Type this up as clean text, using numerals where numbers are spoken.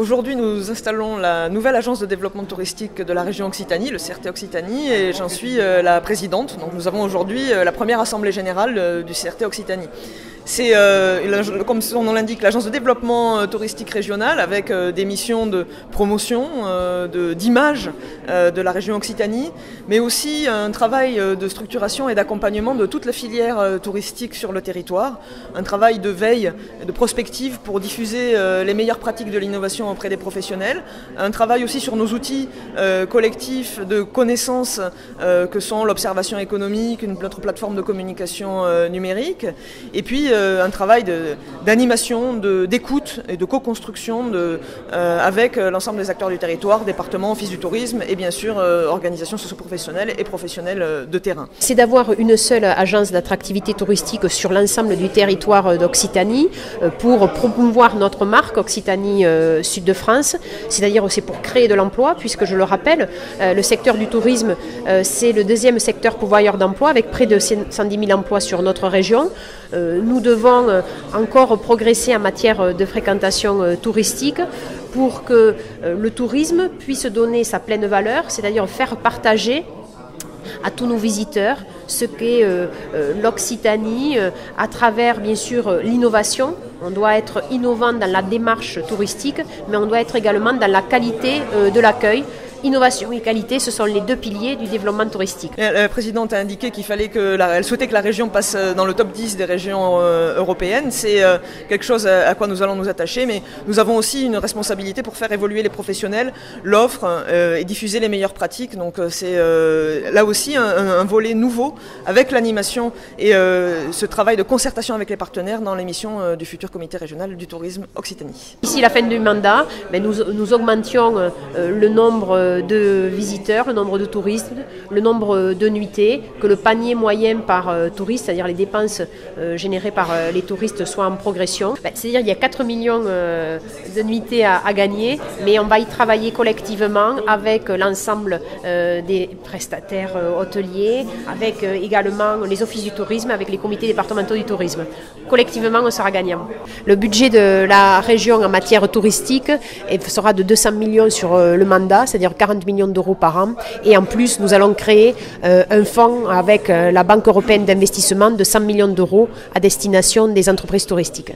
Aujourd'hui, nous installons la nouvelle agence de développement touristique de la région Occitanie, le CRT Occitanie, et j'en suis la présidente. Donc, nous avons aujourd'hui la première assemblée générale du CRT Occitanie. C'est, comme son nom l'indique, l'agence de développement touristique régional avec des missions de promotion, d'image de la région Occitanie, mais aussi un travail de structuration et d'accompagnement de toute la filière touristique sur le territoire, un travail de veille, de prospective pour diffuser les meilleures pratiques de l'innovation auprès des professionnels, un travail aussi sur nos outils collectifs de connaissances que sont l'observation économique, notre plateforme de communication numérique, et puis un travail d'animation, d'écoute et de co-construction avec l'ensemble des acteurs du territoire, département, office du tourisme et bien sûr organisations socio-professionnelles et professionnelles de terrain. C'est d'avoir une seule agence d'attractivité touristique sur l'ensemble du territoire d'Occitanie pour promouvoir notre marque Occitanie Sud de France, c'est-à-dire aussi pour créer de l'emploi, puisque je le rappelle, le secteur du tourisme c'est le deuxième secteur pourvoyeur d'emploi avec près de 110 000 emplois sur notre région. Nous devons encore progresser en matière de fréquentation touristique pour que le tourisme puisse donner sa pleine valeur, c'est-à-dire faire partager à tous nos visiteurs ce qu'est l'Occitanie à travers bien sûr l'innovation. On doit être innovant dans la démarche touristique, mais on doit être également dans la qualité de l'accueil. Innovation et qualité, ce sont les deux piliers du développement touristique. La présidente a indiqué qu'il fallait elle souhaitait que la région passe dans le top 10 des régions européennes. C'est quelque chose à quoi nous allons nous attacher, mais nous avons aussi une responsabilité pour faire évoluer les professionnels, l'offre et diffuser les meilleures pratiques. Donc c'est là aussi un volet nouveau avec l'animation et ce travail de concertation avec les partenaires dans l'émission du futur comité régional du tourisme Occitanie. D'ici la fin du mandat, nous augmentions le nombre de visiteurs, le nombre de touristes, le nombre de nuitées, que le panier moyen par touriste, c'est-à-dire les dépenses générées par les touristes, soient en progression. C'est-à-dire qu'il y a 4 millions de nuitées à gagner, mais on va y travailler collectivement avec l'ensemble des prestataires hôteliers, avec également les offices du tourisme, avec les comités départementaux du tourisme. Collectivement, on sera gagnant. Le budget de la région en matière touristique sera de 200 millions sur le mandat, c'est-à-dire 40 millions d'euros par an. Et en plus, nous allons créer un fonds avec la Banque européenne d'investissement de 100 millions d'euros à destination des entreprises touristiques.